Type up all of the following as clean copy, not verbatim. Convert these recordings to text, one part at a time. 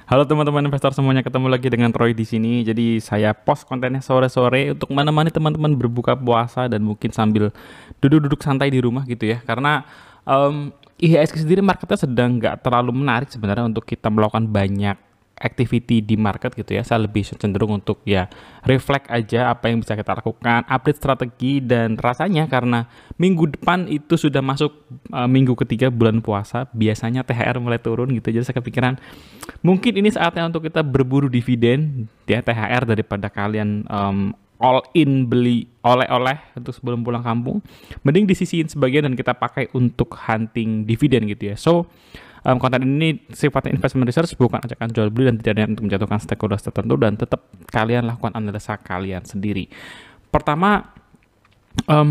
Halo teman-teman investor semuanya, ketemu lagi dengan Troy di sini. Jadi saya post kontennya sore-sore untuk menemani teman-teman berbuka puasa dan mungkin sambil duduk-duduk santai di rumah gitu ya. Karena IHSG sendiri marketnya sedang nggak terlalu menarik sebenarnya untuk kita melakukan banyak activity di market gitu ya. Saya lebih cenderung untuk ya reflect aja apa yang bisa kita lakukan, update strategi, dan rasanya karena minggu depan itu sudah masuk minggu ketiga bulan puasa, biasanya THR mulai turun gitu. Jadi saya kepikiran mungkin ini saatnya untuk kita berburu dividen ya, THR, daripada kalian all in beli oleh-oleh untuk sebelum pulang kampung. Mending disisihin sebagian dan kita pakai untuk hunting dividen gitu ya. So konten ini sifatnya investment research, bukan ajakan jual beli dan tidak ada untuk menjatuhkan stakeholder tertentu, dan tetap kalian lakukan analisa kalian sendiri. Pertama,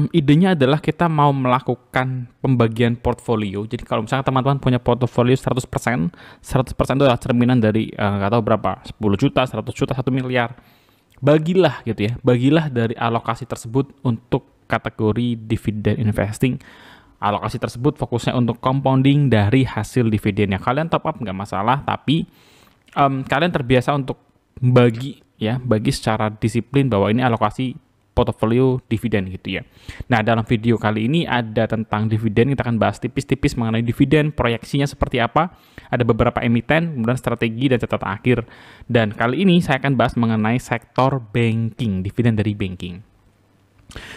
idenya adalah kita mau melakukan pembagian portfolio. Jadi kalau misalnya teman-teman punya portfolio 100%, 100% itu adalah cerminan dari nggak tahu berapa, 10 juta, 100 juta, 1 miliar. Bagilah gitu ya, bagilah dari alokasi tersebut untuk kategori dividen investing. Alokasi tersebut fokusnya untuk compounding dari hasil dividennya. Kalian top up nggak masalah, tapi kalian terbiasa untuk bagi secara disiplin bahwa ini alokasi portofolio dividen gitu ya. Nah, dalam video kali ini ada tentang dividen, kita akan bahas tipis-tipis mengenai dividen, proyeksinya seperti apa, ada beberapa emiten, kemudian strategi dan catatan akhir. Dan kali ini saya akan bahas mengenai sektor banking, dividen dari banking.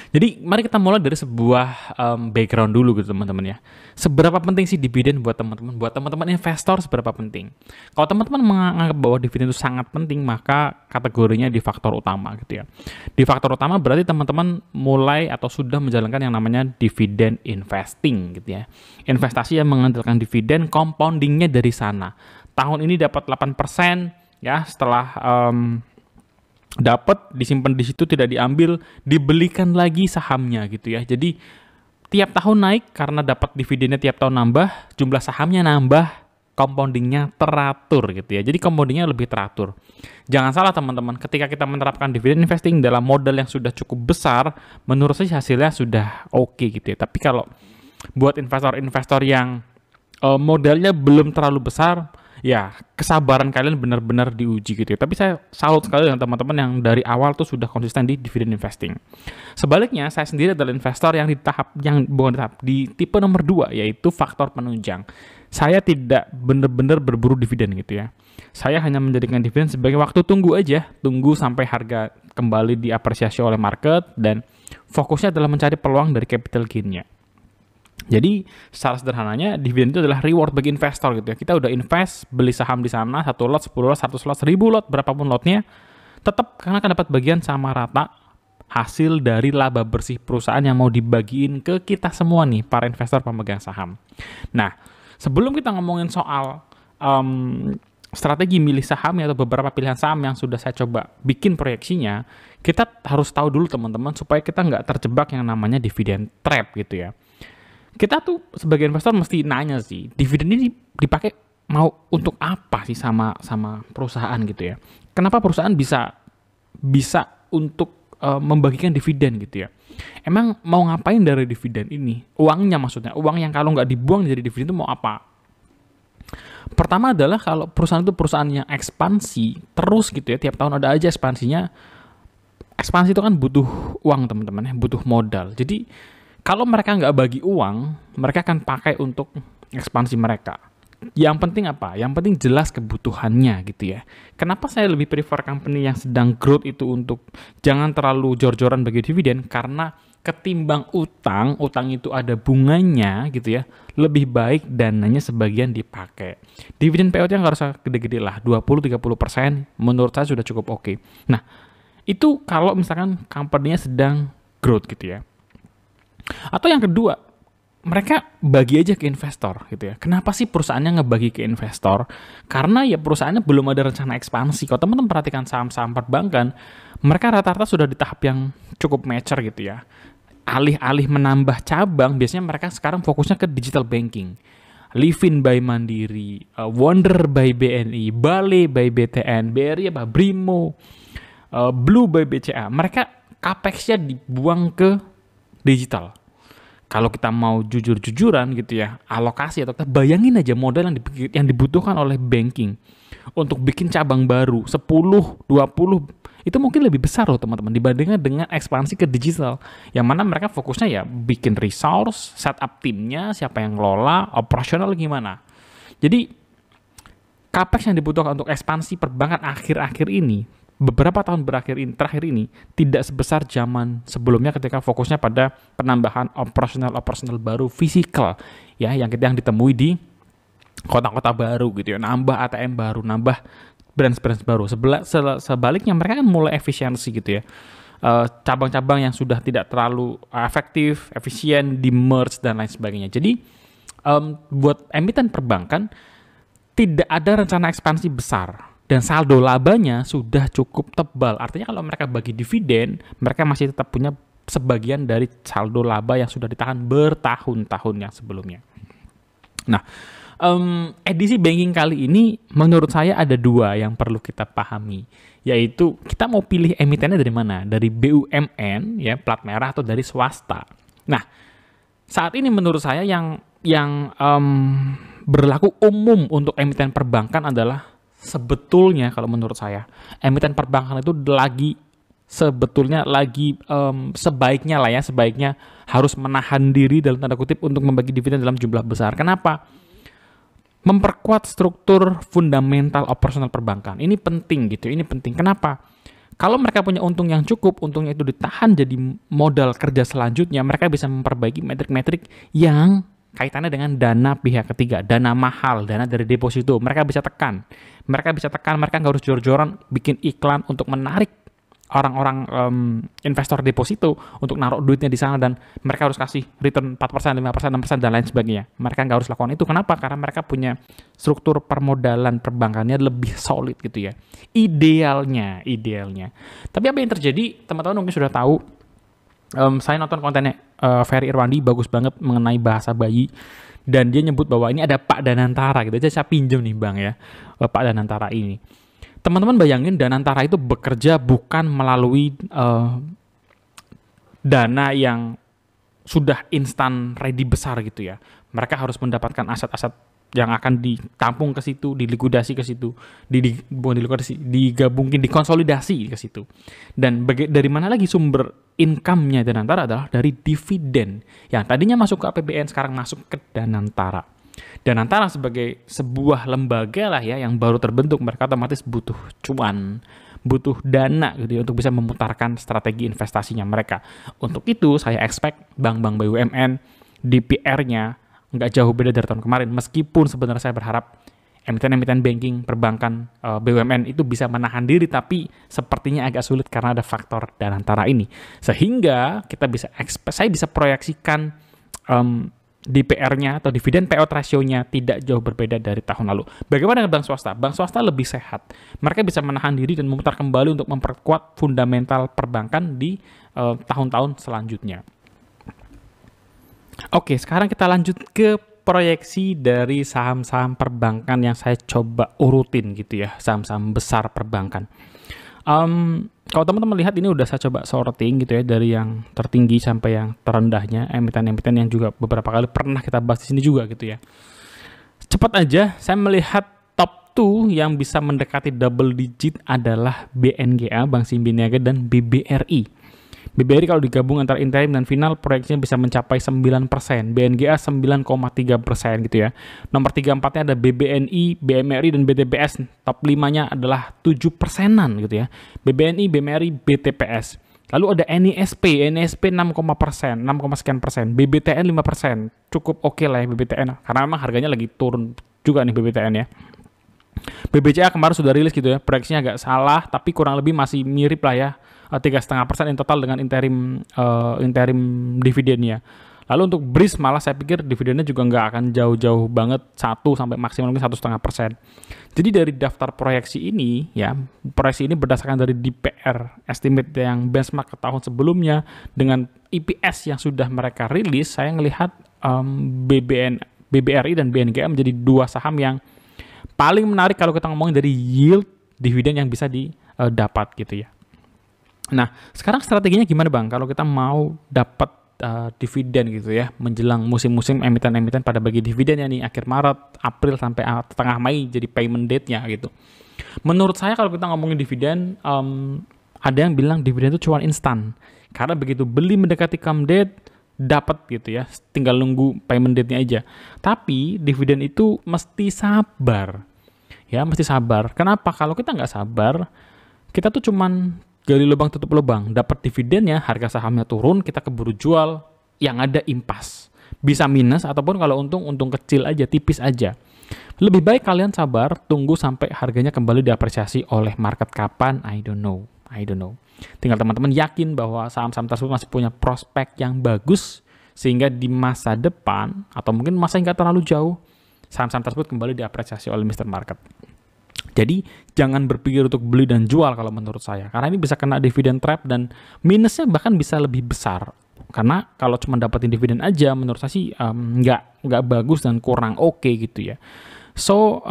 Jadi mari kita mulai dari sebuah background dulu gitu teman-teman ya. Seberapa penting sih dividen buat teman-teman? Buat teman-teman investor seberapa penting? Kalau teman-teman menganggap bahwa dividen itu sangat penting, maka kategorinya di faktor utama gitu ya. Di faktor utama berarti teman-teman mulai atau sudah menjalankan yang namanya dividen investing gitu ya. Investasi yang mengandalkan dividen, compoundingnya dari sana. Tahun ini dapat 8% ya, setelah dapat disimpan di situ, tidak diambil, dibelikan lagi sahamnya gitu ya. Jadi tiap tahun naik karena dapat dividennya, tiap tahun nambah, jumlah sahamnya nambah, compoundingnya teratur gitu ya. Jadi compoundingnya lebih teratur. Jangan salah teman-teman, ketika kita menerapkan dividen investing dalam modal yang sudah cukup besar, menurut saya hasilnya sudah oke gitu ya. Tapi kalau buat investor-investor yang modalnya belum terlalu besar, ya kesabaran kalian benar-benar diuji gitu ya. Tapi saya salut sekali dengan teman-teman yang dari awal tuh sudah konsisten di dividen investing. Sebaliknya, saya sendiri adalah investor yang di tipe nomor 2, yaitu faktor penunjang. Saya tidak benar-benar berburu dividen gitu ya. Saya hanya menjadikan dividen sebagai waktu tunggu aja, tunggu sampai harga kembali diapresiasi oleh market, dan fokusnya adalah mencari peluang dari capital gain-nya. Jadi secara sederhananya dividen itu adalah reward bagi investor gitu ya. Kita udah invest, beli saham di sana, 1 lot, 10 lot, 100 lot, 1000 lot, berapapun lotnya, tetap karena akan dapat bagian sama rata hasil dari laba bersih perusahaan yang mau dibagiin ke kita semua nih, para investor pemegang saham. Nah, sebelum kita ngomongin soal strategi milih saham atau beberapa pilihan saham yang sudah saya coba bikin proyeksinya, kita harus tahu dulu teman-teman supaya kita nggak terjebak yang namanya dividen trap gitu ya. Kita tuh sebagai investor mesti nanya sih, dividen ini dipakai mau untuk apa sih sama perusahaan gitu ya. Kenapa perusahaan bisa untuk membagikan dividen gitu ya. Emang mau ngapain dari dividen ini? Uangnya maksudnya, uang yang kalau nggak dibuang dari dividen itu mau apa? Pertama adalah kalau perusahaan itu perusahaan yang ekspansi terus gitu ya, tiap tahun ada aja ekspansinya. Ekspansi itu kan butuh uang teman-teman ya, butuh modal. Jadi kalau mereka nggak bagi uang, mereka akan pakai untuk ekspansi mereka. Yang penting apa? Yang penting jelas kebutuhannya gitu ya. Kenapa saya lebih prefer company yang sedang growth itu untuk jangan terlalu jor-joran bagi dividen? Karena ketimbang utang itu ada bunganya gitu ya, lebih baik dananya sebagian dipakai. Dividen payout-nya nggak usah gede-gede lah, 20-30%, menurut saya sudah cukup oke. Nah, itu kalau misalkan company-nya sedang growth gitu ya. Atau yang kedua, mereka bagi aja ke investor gitu ya. Kenapa sih perusahaannya ngebagi ke investor? Karena ya perusahaannya belum ada rencana ekspansi. Kalau teman-teman perhatikan saham-saham perbankan, mereka rata-rata sudah di tahap yang cukup mature gitu ya. Alih-alih menambah cabang, biasanya mereka sekarang fokusnya ke digital banking. Livin by Mandiri, Wonder by BNI, Bale by BTN, BRI apa, Brimo, Blue by BCA. Mereka capex-nya dibuang ke digital. kalau kita mau jujur-jujuran gitu ya, alokasi atau kita bayangin aja modal yang dibutuhkan oleh banking untuk bikin cabang baru 10, 20 itu mungkin lebih besar loh teman-teman dibandingkan dengan ekspansi ke digital. Yang mana mereka fokusnya ya bikin resource, setup timnya, siapa yang ngelola, operasional gimana. Jadi capex yang dibutuhkan untuk ekspansi perbankan akhir-akhir ini, beberapa tahun terakhir ini tidak sebesar zaman sebelumnya ketika fokusnya pada penambahan operasional baru fisikal ya yang ditemui di kota-kota baru gitu ya, nambah ATM baru, nambah branch baru. Sebaliknya mereka kan mulai efisiensi gitu ya. Cabang-cabang yang sudah tidak terlalu efektif, efisien, di merge dan lain sebagainya. Jadi buat emiten perbankan tidak ada rencana ekspansi besar dan saldo labanya sudah cukup tebal. Artinya kalau mereka bagi dividen, mereka masih tetap punya sebagian dari saldo laba yang sudah ditahan bertahun-tahun yang sebelumnya. Nah, edisi banking kali ini menurut saya ada dua yang perlu kita pahami, yaitu kita mau pilih emitennya dari mana, dari BUMN ya plat merah atau dari swasta. Nah, saat ini menurut saya yang berlaku umum untuk emiten perbankan adalah sebetulnya kalau menurut saya emiten perbankan itu sebetulnya lagi sebaiknya harus menahan diri dalam tanda kutip untuk membagi dividen dalam jumlah besar. Kenapa? Memperkuat struktur fundamental operasional perbankan. Ini penting gitu. Ini penting. Kenapa? Kalau mereka punya untung yang cukup, untungnya itu ditahan jadi modal kerja selanjutnya, mereka bisa memperbaiki metrik-metrik yang kaitannya dengan dana pihak ketiga, dana mahal, dana dari deposito. Mereka bisa tekan, mereka nggak harus jor-joran bikin iklan untuk menarik orang-orang investor deposito untuk naruh duitnya di sana dan mereka harus kasih return 4%, 5%, 6% dan lain sebagainya. Mereka nggak harus lakukan itu. Kenapa? Karena mereka punya struktur permodalan perbankannya lebih solid gitu ya. Idealnya. Tapi apa yang terjadi? Teman-teman mungkin sudah tahu. Saya nonton kontennya Ferry Irwandi, bagus banget mengenai bahasa bayi. Dan dia nyebut bahwa ini ada Pak Danantara gitu. Jadi saya pinjam nih Bang ya, Pak Danantara ini. Teman-teman bayangin Danantara itu bekerja bukan melalui dana yang sudah instan ready besar gitu ya. Mereka harus mendapatkan aset-aset yang akan ditampung ke situ, dilikuidasi ke situ, digabungin, dikonsolidasi ke situ. Dan dari mana lagi sumber income-nya Danantara adalah dari dividen yang tadinya masuk ke APBN sekarang masuk ke Danantara. Danantara sebagai sebuah lembaga lah ya yang baru terbentuk, mereka otomatis butuh cuan, butuh dana gitu ya, untuk bisa memutarkan strategi investasinya mereka. Untuk itu saya expect bank-bank BUMN DPR-nya nggak jauh beda dari tahun kemarin, meskipun sebenarnya saya berharap emiten-emiten banking perbankan BUMN itu bisa menahan diri, tapi sepertinya agak sulit karena ada faktor Danantara ini, sehingga saya bisa proyeksikan DPR-nya atau dividen payout ratio-nya tidak jauh berbeda dari tahun lalu. Bagaimana dengan bank swasta? Bank swasta lebih sehat. Mereka bisa menahan diri dan memutar kembali untuk memperkuat fundamental perbankan di tahun-tahun selanjutnya. Oke, sekarang kita lanjut ke proyeksi dari saham-saham perbankan yang saya coba urutin gitu ya, saham-saham besar perbankan. Kalau teman-teman lihat ini udah saya coba sorting gitu ya, dari yang tertinggi sampai yang terendahnya, emiten-emiten yang juga beberapa kali pernah kita bahas di sini juga gitu ya. Cepat aja, saya melihat top 2 yang bisa mendekati double digit adalah BNGA, Bank Simbin Niaga, dan BBRI. BBRI kalau digabung antara interim dan final proyeksinya bisa mencapai 9%, BNGA 9,3% gitu ya. Nomor 3-4-nya ada BBNI, BMRI, dan BTPS. Top 5-nya adalah 7%-an gitu ya. BBNI, BMRI, BTPS. Lalu ada NISP 6,%, BBTN 5%. Cukup oke lah ya BBTN, karena memang harganya lagi turun juga nih BBTN ya. BBCA kemarin sudah rilis gitu ya, proyeksinya agak salah, tapi kurang lebih masih mirip lah ya, 3,5% in total dengan interim dividennya. Lalu untuk BRIS malah saya pikir dividennya juga nggak akan jauh-jauh banget, 1 sampai maksimal mungkin 1,5%. Jadi dari daftar proyeksi ini ya, proyeksi ini berdasarkan dari DPR estimate yang benchmark ke tahun sebelumnya dengan EPS yang sudah mereka rilis, saya ngelihat BBRI dan BNGA menjadi dua saham yang paling menarik kalau kita ngomongin dari yield dividen yang bisa didapat gitu ya. Nah, sekarang strateginya gimana Bang? Kalau kita mau dapat dividen gitu ya, menjelang musim-musim emiten-emiten pada bagi dividennya nih akhir Maret, April sampai tengah Mei jadi payment date-nya gitu. Menurut saya kalau kita ngomongin dividen, ada yang bilang dividen itu cuma instan. Karena begitu beli mendekati come date, dapat gitu ya, tinggal nunggu payment date-nya aja. Tapi dividen itu mesti sabar. Ya, mesti sabar. Kenapa? Kalau kita nggak sabar, kita tuh cuman gali lubang tutup lubang, dapat dividennya, harga sahamnya turun, kita keburu jual, yang ada impas. Bisa minus ataupun kalau untung kecil aja, tipis aja. Lebih baik kalian sabar, tunggu sampai harganya kembali diapresiasi oleh market kapan, I don't know. Tinggal teman-teman yakin bahwa saham-saham tersebut masih punya prospek yang bagus, sehingga di masa depan, atau mungkin masa yang nggak terlalu jauh, saham-saham tersebut kembali diapresiasi oleh Mr. Market. Jadi jangan berpikir untuk beli dan jual kalau menurut saya, karena ini bisa kena dividen trap dan minusnya bahkan bisa lebih besar. Karena kalau cuma dapetin dividen aja, menurut saya sih nggak bagus dan kurang oke gitu ya. So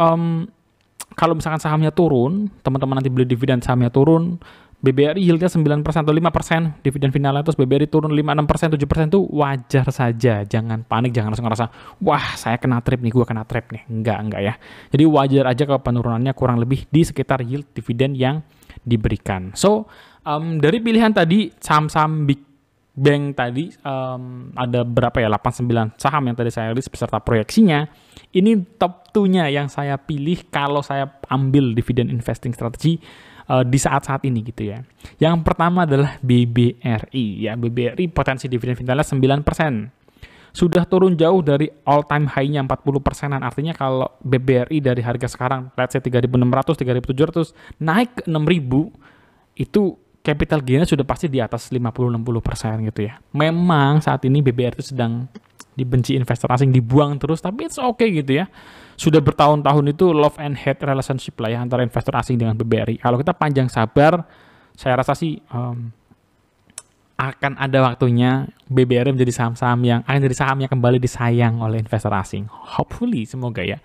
kalau misalkan sahamnya turun, teman-teman nanti beli dividen sahamnya turun, BBRI yieldnya 9% atau 5% dividen finalnya, terus BBRI turun 5, 6%, 7% itu wajar saja. Jangan panik, jangan langsung ngerasa, wah saya kena trap nih, gue kena trap nih. Enggak ya. Jadi wajar aja kalau penurunannya kurang lebih di sekitar yield dividen yang diberikan. So, dari pilihan tadi, saham-saham big bank tadi, ada berapa ya, 8-9 saham yang tadi saya list beserta proyeksinya. Ini top 2-nya yang saya pilih kalau saya ambil dividen investing strategi di saat-saat ini gitu ya. Yang pertama adalah BBRI ya. BBRI potensi dividen finalnya 9%. Sudah turun jauh dari all time high-nya 40%-an. Artinya kalau BBRI dari harga sekarang let's say 3.600, 3.700 naik ke 6.000, itu capital gain-nya sudah pasti di atas 50-60% gitu ya. Memang saat ini BBRI itu sedang dibenci investor asing, dibuang terus, tapi it's okay gitu ya. Sudah bertahun-tahun itu love and hate relationship lah ya antara investor asing dengan BBRI. Kalau kita panjang sabar, saya rasa sih akan ada waktunya BBRI menjadi saham-saham yang kembali disayang oleh investor asing. Hopefully, semoga ya.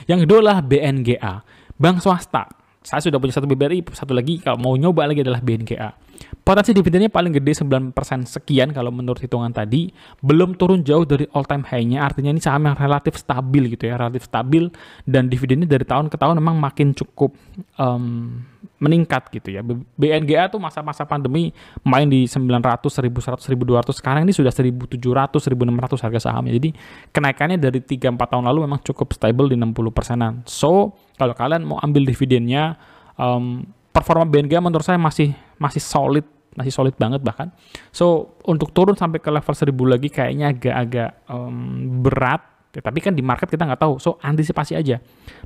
Yang kedua adalah BNGA, bank swasta. Saya sudah punya satu BBRI, satu lagi kalau mau nyoba lagi adalah BNGA. Potensi dividennya paling gede 9% sekian kalau menurut hitungan tadi. Belum turun jauh dari all time high-nya, artinya ini saham yang relatif stabil gitu ya, relatif stabil. Dan dividennya dari tahun ke tahun memang makin cukup meningkat gitu ya. BNGA tuh masa-masa pandemi main di 900, 1100, 1200, sekarang ini sudah 1700, 1600 harga sahamnya. Jadi kenaikannya dari 3-4 tahun lalu memang cukup stable di 60%-an. So, kalau kalian mau ambil dividennya, performa BNGA menurut saya masih solid banget bahkan. So, untuk turun sampai ke level 1000 lagi kayaknya agak-agak berat. Ya, tapi kan di market kita nggak tahu. So, antisipasi aja.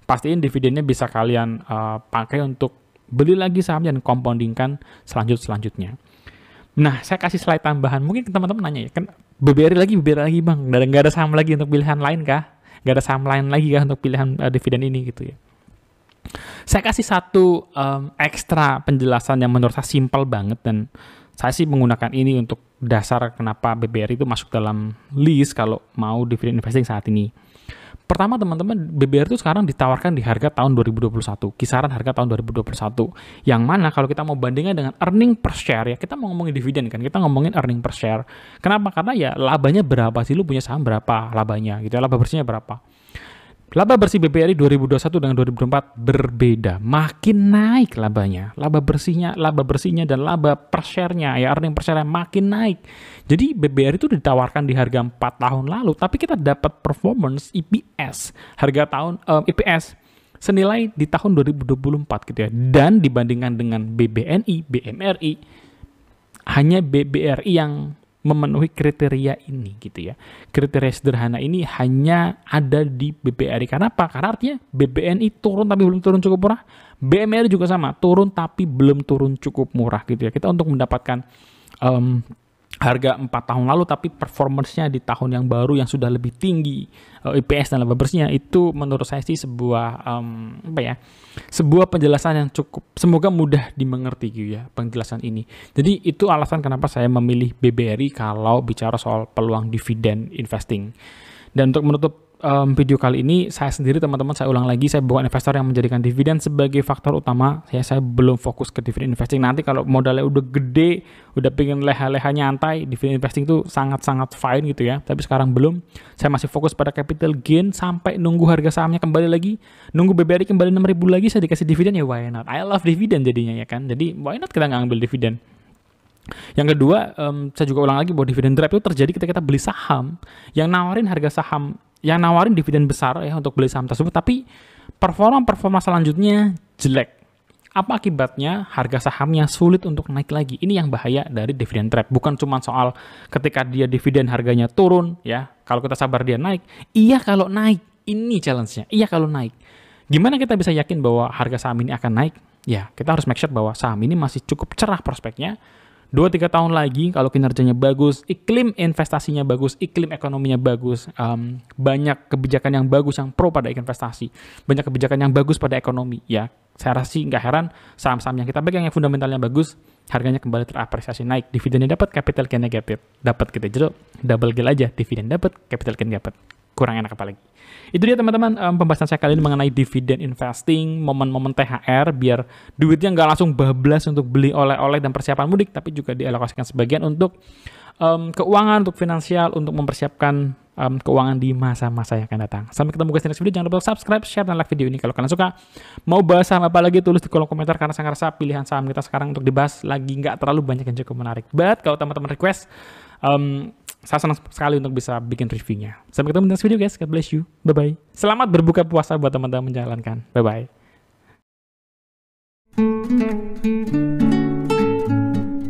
Pastiin dividennya bisa kalian pakai untuk beli lagi sahamnya dan compoundingkan selanjutnya. Nah, saya kasih slide tambahan. Mungkin teman-teman nanya ya, kan BBRI lagi bang, nggak ada saham lagi untuk pilihan lain kah? Nggak ada saham lain lagi kah untuk pilihan dividen ini gitu ya? Saya kasih satu ekstra penjelasan yang menurut saya simpel banget, dan saya sih menggunakan ini untuk dasar kenapa BBRI itu masuk dalam list kalau mau dividen investing saat ini. Pertama teman-teman, BBRI itu sekarang ditawarkan di harga tahun 2021, kisaran harga tahun 2021. Yang mana kalau kita mau bandingkan dengan earning per share, ya kita mau ngomongin dividen kan, kita ngomongin earning per share. Kenapa? Karena ya labanya berapa sih, lu punya saham berapa labanya gitu ya, laba bersihnya berapa. Laba bersih BBRI 2021 dengan 2024 berbeda, makin naik labanya. Laba bersihnya dan laba per share-nya, ya earning per share-nya makin naik. Jadi BBRI itu ditawarkan di harga 4 tahun lalu, tapi kita dapat performance EPS, EPS senilai di tahun 2024 gitu ya. Dan dibandingkan dengan BBNI, BMRI, hanya BBRI yang memenuhi kriteria ini gitu ya. Kriteria sederhana ini hanya ada di BBRI. Karena apa? Karena artinya BBNI turun tapi belum turun cukup murah. BMRI juga sama, turun tapi belum turun cukup murah gitu ya. Kita untuk mendapatkan harga 4 tahun lalu tapi performance-nya di tahun yang baru yang sudah lebih tinggi, IPS dan laba bersihnya, itu menurut saya sih sebuah sebuah penjelasan yang cukup semoga mudah dimengerti gitu ya penjelasan ini. Jadi itu alasan kenapa saya memilih BBRI kalau bicara soal peluang dividen investing. Dan untuk menutup video kali ini, saya sendiri teman-teman, saya ulang lagi, saya bukan investor yang menjadikan dividen sebagai faktor utama. Saya belum fokus ke dividen investing. Nanti kalau modalnya udah gede, udah pengen leha-leha nyantai, dividen investing itu sangat-sangat fine gitu ya. Tapi sekarang belum. Saya masih fokus pada capital gain sampai nunggu harga sahamnya kembali lagi, nunggu BBRI kembali 6.000 lagi, saya dikasih dividen, ya why not? I love dividen jadinya ya kan. Jadi why not kita nggak ambil dividen? Yang kedua, saya juga ulang lagi bahwa dividen trap itu terjadi ketika kita beli saham yang nawarin harga saham, yang nawarin dividen besar ya untuk beli saham tersebut, tapi performa selanjutnya jelek. Apa akibatnya? Harga sahamnya sulit untuk naik lagi. Ini yang bahaya dari dividen trap. Bukan cuma soal ketika dia dividen harganya turun ya, kalau kita sabar dia naik. Iya kalau naik, ini challenge-nya. Iya kalau naik. Gimana kita bisa yakin bahwa harga saham ini akan naik? Ya, kita harus make sure bahwa saham ini masih cukup cerah prospeknya. 2-3 tahun lagi kalau kinerjanya bagus, iklim investasinya bagus, iklim ekonominya bagus, banyak kebijakan yang bagus yang pro pada investasi, banyak kebijakan yang bagus pada ekonomi, ya saya rasa sih nggak heran saham-saham yang kita pegang yang fundamentalnya bagus, harganya kembali terapresiasi naik, dividennya dapat, capital gain-nya dapat, kita jeruk double gain aja, dividen dapat, capital gain dapat, kurang enak apa lagi. Itu dia teman-teman pembahasan saya kali ini mengenai dividen investing, momen-momen THR, biar duitnya nggak langsung bablas untuk beli oleh-oleh dan persiapan mudik, tapi juga dialokasikan sebagian untuk keuangan, untuk finansial, untuk mempersiapkan keuangan di masa-masa yang akan datang. Sampai ketemu guys di next video, jangan lupa subscribe, share, dan like video ini kalau kalian suka. Mau bahas saham apa lagi, tulis di kolom komentar, karena saya ngerasa pilihan saham kita sekarang untuk dibahas lagi nggak terlalu banyak yang cukup menarik. But kalau teman-teman request, saya senang sekali untuk bisa bikin reviewnya. Sampai ketemu di next video guys. God bless you. Bye-bye. Selamat berbuka puasa buat teman-teman menjalankan. Bye-bye.